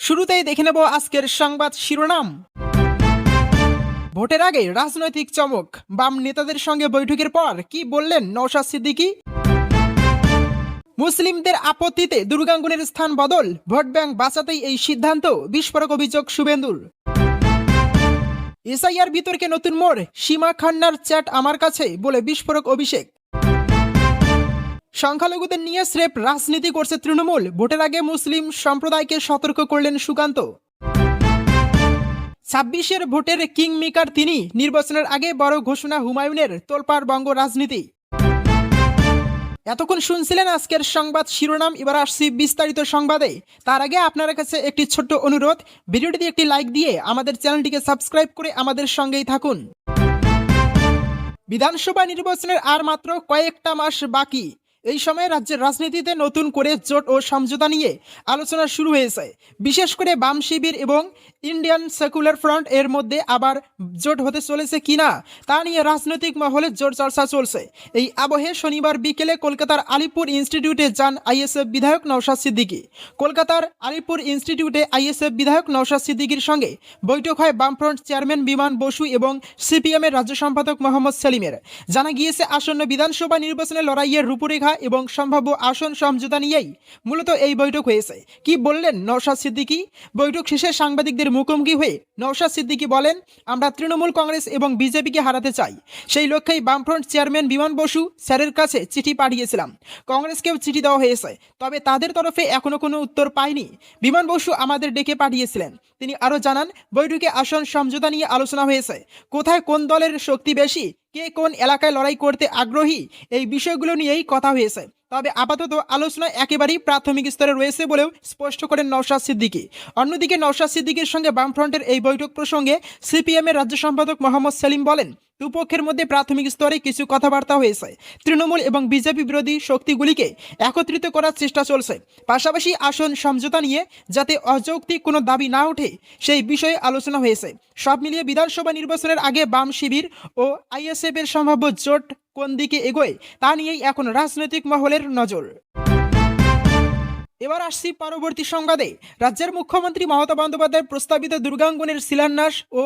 শুরুতেই দেখে নেব আজকের সংবাদ শিরোনাম। ভোটের আগে রাজনৈতিক চমক, বাম নেতাদের সঙ্গে বৈঠকের পর কি বললেন নওশাদ সিদ্দিকী? মুসলিমদের আপত্তিতে দুর্গাঙ্গনের স্থান বদল, ভোট ব্যাংক বাঁচাতেই এই সিদ্ধান্ত, বিস্ফোরক অভিযোগ শুভেন্দুর। এসআইআর বিতর্কে নতুন মোড়, সীমা খান্নার চ্যাট আমার কাছে বলে বিস্ফোরক অভিষেক। সংখ্যালঘুদের নিয়ে স্রেফ রাজনীতি করছে তৃণমূল, ভোটের আগে মুসলিম সম্প্রদায়কে সতর্ক করলেন সুকান্ত। ২৬-এর ভোটের কিং মেকার তিনি, নির্বাচনের আগে বড় ঘোষণা হুমায়ুনের, তোলপাড় বঙ্গ রাজনীতি। এতক্ষণ শুনছিলেন আজকের সংবাদ শিরোনাম, এবার আসছি বিস্তারিত সংবাদে। তার আগে আপনার কাছে একটি ছোট্ট অনুরোধ, ভিডিওটিতে একটি লাইক দিয়ে আমাদের চ্যানেলটিকে সাবস্ক্রাইব করে আমাদের সঙ্গেই থাকুন। বিধানসভা নির্বাচনের আর মাত্র কয়েকটা মাস বাকি। এই সময় রাজ্যের রাজনীতিতে নতুন করে জোট ও সমঝোতা নিয়ে আলোচনা শুরু হয়েছে। বিশেষ করে বাম শিবির এবং ইন্ডিয়ান সেকুলার ফ্রন্ট এর মধ্যে আবার জোট হতে চলেছে কিনা তা নিয়ে রাজনৈতিক মহলে জোর চর্চা চলছে। এই আবহে শনিবার বিকেলে কলকাতার আলিপুর ইনস্টিটিউটে যান আইএসএফ বিধায়ক নওশাদ সিদ্দিকী। কলকাতার আলিপুর ইনস্টিটিউটে আইএসএফ বিধায়ক নওশাদ সিদ্দিকীর সঙ্গে বৈঠক হয় বামফ্রন্ট চেয়ারম্যান বিমান বসু এবং সিপিএমের রাজ্য সম্পাদক মোহাম্মদ সেলিমের। জানা গিয়েছে, আসন্ন বিধানসভা নির্বাচনে লড়াইয়ের রূপরেখা এবং সম্ভাব্য আসন সমঝোতা নিয়েই মূলত এই বৈঠক হয়েছে। কি বললেন নওশাদ সিদ্দিকী? বৈঠক শেষে সাংবাদিকদের মুখোমুখি হয়ে নওশাদ সিদ্দিকী বলেন, আমরা তৃণমূল কংগ্রেস এবং বিজেপিকে হারাতে চাই। সেই লক্ষ্যেই বামফ্রন্ট চেয়ারম্যান বিমান বসু স্যারের কাছে চিঠি পাঠিয়েছিলাম। কংগ্রেসকেও চিঠি দেওয়া হয়েছে, তবে তাদের তরফে এখনো কোনো উত্তর পাইনি। বিমান বসু আমাদের ডেকে পাঠিয়েছিলেন। তিনি আরও জানান, বৈঠকে আসন সমঝোতা নিয়ে আলোচনা হয়েছে। কোথায় কোন দলের শক্তি বেশি, কে কোন এলাকায় লড়াই করতে আগ্রহী, এই বিষয়গুলো নিয়েই কথা হয়েছে। তবে আপাতত আলোচনা একেবারেই প্রাথমিক স্তরে রয়েছে বলেও স্পষ্ট করেন নওশাদ সিদ্দিকী। অন্যদিকে নওশাদ সিদ্দিকীর সঙ্গে বামফ্রন্টের এই বৈঠক প্রসঙ্গে সিপিএমের রাজ্য সম্পাদক মোহাম্মদ সেলিম বলেন, দুপক্ষের মধ্যে প্রাথমিক স্তরে কিছু কথাবার্তা হয়েছে। তৃণমূল এবং বিজেপি বিরোধী শক্তিগুলিকে একত্রিত করার চেষ্টা চলছে। পাশাপাশি আসন সমঝোতা নিয়ে যাতে অযৌক্তিক কোনো দাবি না ওঠে সেই বিষয়ে আলোচনা হয়েছে। সব মিলিয়ে বিধানসভা নির্বাচনের আগে বাম শিবির ও আইএসএফ এর সম্ভাব্য জোট কোন দিকে এগোয় তা নিয়েই এখন রাজনৈতিক মহলের নজর। এবার আসছি পরবর্তী সংবাদে। রাজ্যের মুখ্যমন্ত্রী মমতা বন্দ্যোপাধ্যায় প্রস্তাবিত দুর্গাঙ্গনের শিলান্যাস ও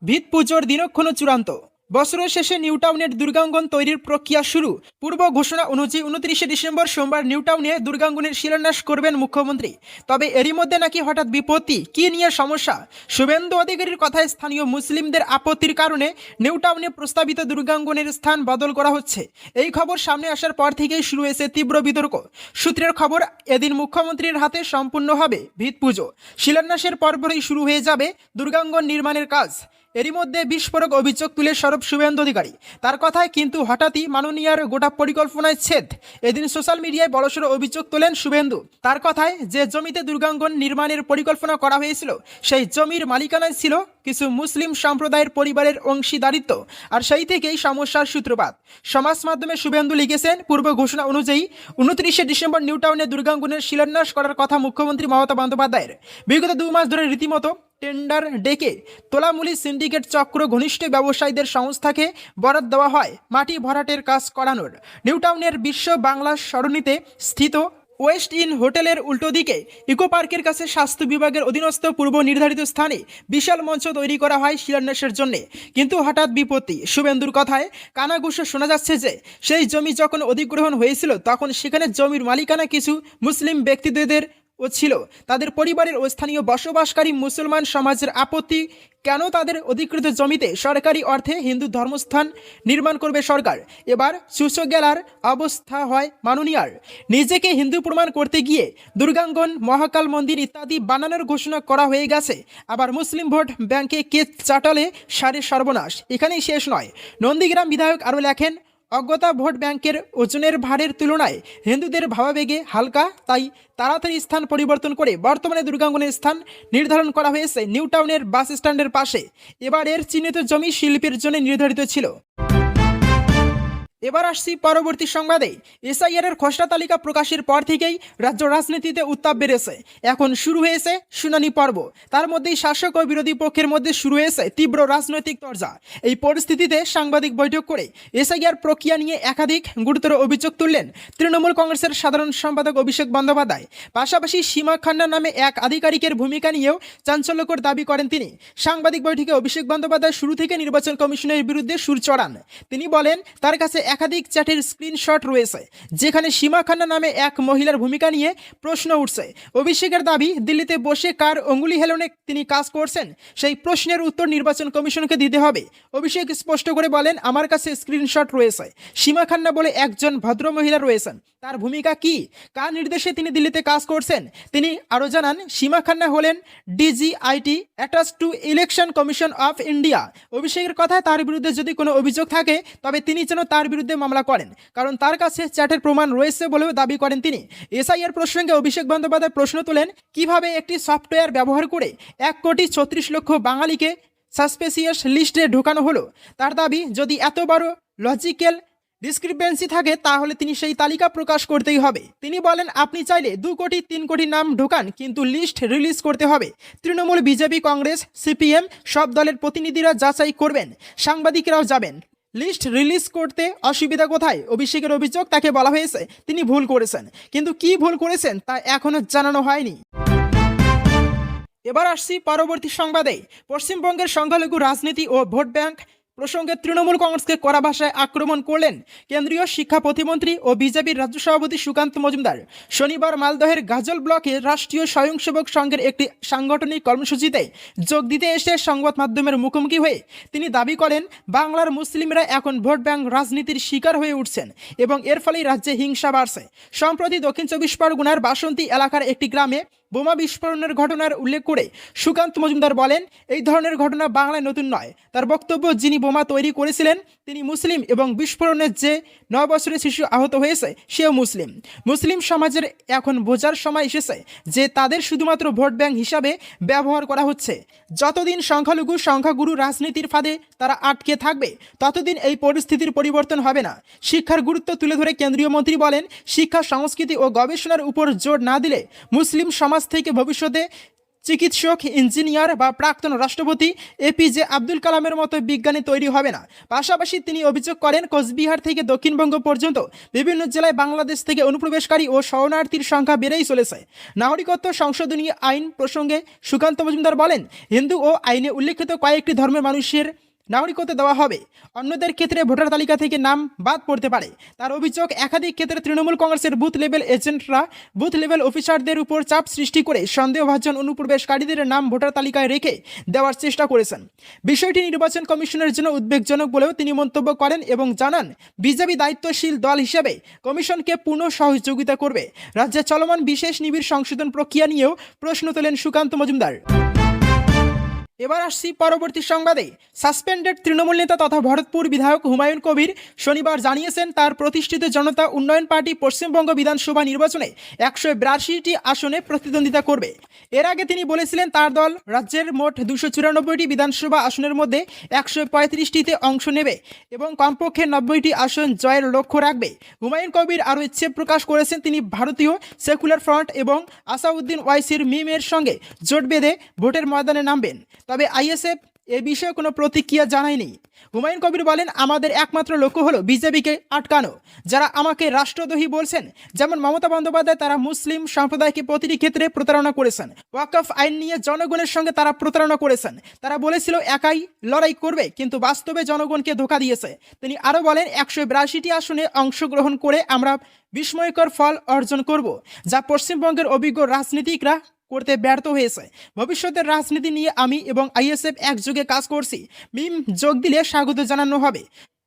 ভিত পুজোর দিনক্ষণ চূড়ান্ত। বছরের শেষে নিউটাউনের দুর্গাঙ্গন তৈরির প্রক্রিয়া শুরু। পূর্ব ঘোষণা অনুযায়ী 29শে ডিসেম্বর সোমবার নিউটাউনে দুর্গাঙ্গনের শিলান্যাস করবেন মুখ্যমন্ত্রী। তবে এরই মধ্যে নাকি হঠাৎ বিপত্তি, কি নিয়ে সমস্যা? শুভেন্দু অধিকারীর কথায় স্থানীয় মুসলিমদের আপত্তির কারণে নিউটাউনে প্রস্তাবিত দুর্গাঙ্গনের স্থান বদল করা হচ্ছে। এই খবর সামনে আসার পর থেকেই শুরু হয়েছে তীব্র বিতর্ক। সূত্রের খবর, এদিন মুখ্যমন্ত্রীর হাতে সম্পূর্ণ হবে ভিত পুজো। শিলান্যাসের পরপরই শুরু হয়ে যাবে দুর্গাঙ্গন নির্মাণের কাজ। এরই মধ্যে বিস্ফোরক অভিযোগ তুলে সরব শুভেন্দু অধিকারী। তার কথায় কিন্তু হঠাৎই মাননীয়ার গোটা পরিকল্পনায় ছেদ। এদিন সোশ্যাল মিডিয়ায় বড়সড় অভিযোগ তোলেন শুভেন্দু। তার কথায়, যে জমিতে দুর্গাঙ্গন নির্মাণের পরিকল্পনা করা হয়েছিল সেই জমির মালিকানায় ছিল কিছু মুসলিম সম্প্রদায়ের পরিবারের অংশীদারিত্ব, আর সেই থেকেই সমস্যার সূত্রপাত। সমাজ মাধ্যমে শুভেন্দু লিখেছেন, পূর্ব ঘোষণা অনুযায়ী 29শে ডিসেম্বর নিউটাউনে দুর্গাঙ্গনের শিলান্যাস করার কথা মুখ্যমন্ত্রী মমতা বন্দ্যোপাধ্যায়ের। বিগত 2 মাস ধরে রীতিমতো টেন্ডার ডেকে তোলামুলি সিন্ডিকেট চক্র ঘনিষ্ঠ ব্যবসায়ীদের সংস্থাকে বরাদ দেওয়া হয় মাটি ভরাটের কাজ করানোর। নিউটাউনের বিশ্ব বাংলা সরণিতে স্থিত ওয়েস্ট ইন হোটেলের উল্টো দিকে ইকো পার্কের কাছে স্বাস্থ্য বিভাগের অধীনস্থ পূর্ব নির্ধারিত স্থানে বিশাল মঞ্চ তৈরি করা হয় শিলান্যাসের জন্য। কিন্তু হঠাৎ বিপত্তি। শুভেন্দুর কথায় কানাঘুষো শোনা যাচ্ছে যে সেই জমি যখন অধিগ্রহণ হয়েছিল তখন সেখানে জমির মালিকানা কিছু মুসলিম ব্যক্তিদের ও ছিল। তাদের পরিবারের ও স্থানীয় বসবাসকারী মুসলমান সমাজের আপত্তি, কেন তাদের অধিকৃত জমিতে সরকারি অর্থে হিন্দু ধর্মস্থান নির্মাণ করবে সরকার। এবার চুচো গেলার অবস্থা হয় মাননীয়ার। নিজেকে হিন্দু প্রমাণ করতে গিয়ে দুর্গাঙ্গন, মহাকাল মন্দির ইত্যাদি বানানোর ঘোষণা করা হয়ে গেছে। আবার মুসলিম ভোট ব্যাংকে কেস চাটালে সারে সর্বনাশ। এখানেই শেষ নয়। নন্দীগ্রাম বিধায়ক আরও লেখেন, অজ্ঞতা ভোট ব্যাংকের ওজনের ভারের তুলনায় হিন্দুদের ভাবাবেগে হালকা, তাই তাড়াতাড়ি স্থান পরিবর্তন করে বর্তমানে দুর্গাঙ্গনের স্থান নির্ধারণ করা হয়েছে নিউটাউনের বাস স্ট্যান্ডের পাশে। এবার এর চিহ্নিত জমি শিল্পের জন্য নির্ধারিত ছিল। এবার আসছি পরবর্তী সংবাদে। এসআইআর এর খসড়া তালিকা প্রকাশের পর থেকেই রাজ্য রাজনীতিতে উত্তাপ বেড়েছে। এখন শুরু হয়েছে শুনানি পর্ব। তার মধ্যেই শাসক ও বিরোধী পক্ষের মধ্যে শুরু হয়েছে তীব্র রাজনৈতিক তরজা। এই পরিস্থিতিতে সাংবাদিক বৈঠক করে এসআইআর প্রক্রিয়া নিয়ে একাধিক গুরুতর অভিযোগ তুললেন তৃণমূল কংগ্রেসের সাধারণ সম্পাদক অভিষেক বন্দ্যোপাধ্যায়। পাশাপাশি সীমা খান্না নামে এক আধিকারিকের ভূমিকা নিয়েও চাঞ্চল্যকর দাবি করেন তিনি। সাংবাদিক বৈঠকে অভিষেক বন্দ্যোপাধ্যায় শুরু থেকে নির্বাচন কমিশনের বিরুদ্ধে সুর চড়ান। তিনি বলেন তার কাছে একাধিক চ্যাটের স্ক্রিনশট রয়েছে যেখানে সীমা খান্না নামে এক মহিলার ভূমিকা নিয়ে প্রশ্ন উঠছে। অভিষেকের দাবি, দিল্লিতে বসে কার অঙ্গুলি হেলনে তিনি কাজ করছেন সেই প্রশ্নের উত্তর নির্বাচন কমিশনকে দিতে হবে। অভিষেক স্পষ্ট করে বলেন, আমার কাছে স্ক্রিনশট রয়েছে। সীমা খান্না বলে একজন ভদ্র মহিলা রয়েছেন, তার ভূমিকা কি, কার নির্দেশে তিনি দিল্লিতে কাজ করছেন। তিনি আরও জানান, সীমা খান্না হলেন DGIT attach to Election Commission of India. অভিষেকের কথায় তার বিরুদ্ধে যদি কোনো অভিযোগ থাকে তবে তিনি যেন তার বিরুদ্ধে মামলা করেন, কারণ তার কাছে চ্যাটের প্রমাণ রয়েছে বলেও দাবি করেন তিনি। এসআইআর প্রসঙ্গে অভিষেক বন্দ্যোপাধ্যায় প্রশ্ন তোলেন, কিভাবে একটি সফটওয়্যার ব্যবহার করে 1,36,00,000 বাঙালিকে সাসপেসিয়াস লিস্টে ঢোকানো হলো। তার দাবি, যদি এত বড় লজিক্যাল ডিসক্রিপেন্সি থাকে তাহলে তিনি সেই তালিকা প্রকাশ করতেই হবে। তিনি বলেন, আপনি চাইলে 2 কোটি 3 কোটি নাম ঢোকান, কিন্তু লিস্ট রিলিজ করতে হবে। তৃণমূল, বিজেপি, কংগ্রেস, সিপিএম সব দলের প্রতিনিধিরা যাচাই করবেন, সাংবাদিকরাও যাবেন। লিস্ট রিলিজ করতে অসুবিধা কোথায়? অভিষেকের অভিযোগ, তাকে বলা হয়েছে তিনি ভুল করেছেন, কিন্তু কি ভুল করেছেন তা এখনও জানানো হয়নি। এবার আসছি পরবর্তী সংবাদে। পশ্চিমবঙ্গের সংখ্যালঘু রাজনীতি ও ভোট ব্যাংক প্রসঙ্গে তৃণমূল কংগ্রেসকে কড়া ভাষায় আক্রমণ করলেন কেন্দ্রীয় শিক্ষা প্রতিমন্ত্রী ও বিজেপির রাজ্য সভাপতি সুকান্ত মজুমদার। শনিবার মালদহের গাজল ব্লকে রাষ্ট্রীয় স্বয়ংসেবক সংঘের একটি সাংগঠনিক কর্মসূচিতে যোগ দিতে এসে সংবাদ মাধ্যমের মুখোমুখি হয়ে তিনি দাবি করেন, বাংলার মুসলিমরা এখন ভোট ব্যাংক রাজনীতির শিকার হয়ে উঠছেন এবং এর ফলেই রাজ্যে হিংসা বাড়ছে। সম্প্রতি দক্ষিণ 24 পরগনার বাসন্তী এলাকার একটি গ্রামে বোমা বিস্ফোরণের ঘটনার উল্লেখ করে সুকান্ত মজুমদার বলেন, এই ধরনের ঘটনা বাংলায় নতুন নয়। তার বক্তব্য, যিনি বোমা তৈরি করেছিলেন তিনি মুসলিম এবং বিস্ফোরণের যে 9 বছরের শিশু আহত হয়েছে সেও মুসলিম। মুসলিম সমাজের এখন বোঝার সময় এসেছে যে তাদের শুধুমাত্র ভোট ব্যাংক হিসাবে ব্যবহার করা হচ্ছে। যতদিন সংখ্যালঘু সংখ্যাগুরু রাজনীতির ফাঁদে তারা আটকে থাকবে ততদিন এই পরিস্থিতির পরিবর্তন হবে না। শিক্ষার গুরুত্ব তুলে ধরে কেন্দ্রীয় মন্ত্রী বলেন, শিক্ষা, সংস্কৃতি ও গবেষণার উপর জোর না দিলে মুসলিম সমাজ থেকে ভবিষ্যতে চিকিৎসক, ইঞ্জিনিয়ার বা প্রাক্তন রাষ্ট্রপতি এপিজে আব্দুল কালামের মতো বিজ্ঞানী তৈরি হবে না। পাশাপাশি তিনি অভিযোগ করেন, কোচবিহার থেকে দক্ষিণবঙ্গ পর্যন্ত বিভিন্ন জেলায় বাংলাদেশ থেকে অনুপ্রবেশকারী ও শরণার্থীর সংখ্যা বেড়েই চলেছে। নাগরিকত্ব সংশোধনী আইন প্রসঙ্গে সুকান্ত মজুমদার বলেন, হিন্দু ও আইনে উল্লেখিত কয়েকটি ধর্মের মানুষের নাগরিকত্ব দেওয়া হবে, অন্যদের ক্ষেত্রে ভোটার তালিকা থেকে নাম বাদ পড়তে পারে। তার অভিযোগ, একাধিক ক্ষেত্রে তৃণমূল কংগ্রেসের বুথ লেভেল এজেন্টরা বুথ লেভেল অফিসারদের উপর চাপ সৃষ্টি করে সন্দেহভাজন অনুপ্রবেশকারীদের নাম ভোটার তালিকায় রেখে দেওয়ার চেষ্টা করেছেন। বিষয়টি নির্বাচন কমিশনের জন্য উদ্বেগজনক বলেও তিনি মন্তব্য করেন এবং জানান, বিজেপি দায়িত্বশীল দল হিসেবে কমিশনকে পূর্ণ সহযোগিতা করবে। রাজ্যে চলমান বিশেষ নিবিড় সংশোধন প্রক্রিয়া নিয়েও প্রশ্ন তোলেন সুকান্ত মজুমদার। এবার আসছি পরবর্তী সংবাদে। সাসপেন্ডেড তৃণমূল নেতা তথা ভরতপুর বিধায়ক হুমায়ুন কবির শনিবার জানিয়েছেন তার প্রতিষ্ঠিত জনতা উন্নয়ন পার্টি পশ্চিমবঙ্গ বিধানসভা নির্বাচনে 182টি আসনে প্রতিদ্বন্দ্বিতা করবে। এর আগে তিনি বলেছিলেন তার দল রাজ্যের মোট 294টি বিধানসভা আসনের মধ্যে 135টিতে অংশ নেবে এবং কমপক্ষে 90টি আসন জয়ের লক্ষ্য রাখবে। হুমায়ুন কবির আরও ইচ্ছে প্রকাশ করেছেন তিনি ভারতীয় সেকুলার ফ্রন্ট এবং আসাউদ্দিন ওয়াইসির মিমের সঙ্গে জোট বেঁধে ভোটের ময়দানে নামবেন। তবে আইএসএফ এ বিষয়ে কোনো প্রতিক্রিয়া জানায়নি। হুমায়ুন কবির বলেন, আমাদের একমাত্র লক্ষ্য হলো বিজেপিকে আটকানো। যারা আমাকে রাষ্ট্রদ্রোহী বলছেন, যেমন মমতা বন্দ্যোপাধ্যায়, তারা মুসলিম সম্প্রদায়কে প্রতিটি ক্ষেত্রে প্রতারণা করেছেন। ওয়াকফ আইন নিয়ে জনগণের সঙ্গে তারা প্রতারণা করেছেন। তারা বলেছিল একাই লড়াই করবে, কিন্তু বাস্তবে জনগণকে ধোঁকা দিয়েছে। তিনি আরও বলেন, 182টি আসনে অংশগ্রহণ করে আমরা বিস্ময়কর ফল অর্জন করব, যা পশ্চিমবঙ্গের অভিজ্ঞ রাজনীতিকরা করতে ব্যর্থ হয়েছে। ভবিষ্যতের রাজনীতি নিয়ে আমি এবং আইএসএফ একযোগে কাজ করছি। মিম যোগ দিলে স্বাগত জানানো হবে।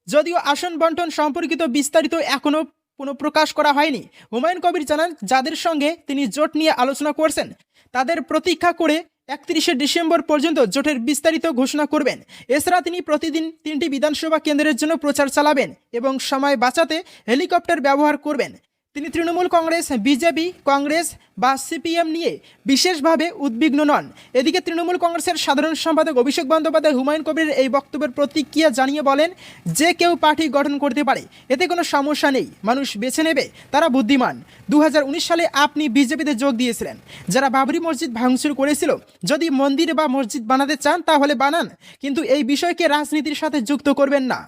যদিও আসন বন্টন সম্পর্কিত বিস্তারিত এখনও কোনো প্রকাশ করা হয়নি। হুমায়ুন কবির জানান, যাদের সঙ্গে তিনি জোট নিয়ে আলোচনা করছেন তাদের প্রতীক্ষা করে 31শে ডিসেম্বর পর্যন্ত জোটের বিস্তারিত ঘোষণা করবেন। এছাড়া তিনি প্রতিদিন 3টি বিধানসভা কেন্দ্রের জন্য প্রচার চালাবেন এবং সময় বাঁচাতে হেলিকপ্টার ব্যবহার করবেন। তিনি তৃণমূল কংগ্রেস, বিজেপি, কংগ্রেস বা সিপিএম নিয়ে বিশেষভাবে উদ্বিগ্ন নন। এদিকে তৃণমূল কংগ্রেসের সাধারণ সম্পাদক অভিষেক বন্দ্যোপাধ্যায় হুমায়ুন কবিরের এই বক্তব্যের প্রতিক্রিয়া জানিয়ে বলেন, যে কেউ পার্টি গঠন করতে পারে, এতে কোনো সমস্যা নেই, মানুষ বেছে নেবে, তারা বুদ্ধিমান। 2019 সালে আপনি বিজেপিতে যোগ দিয়েছিলেন, যারা বাবরি মসজিদ ভাঙচুর করেছিল। যদি মন্দির বা মসজিদ বানাতে চান তাহলে বানান, কিন্তু এই বিষয়কে রাজনীতির সাথে যুক্ত করবেন না।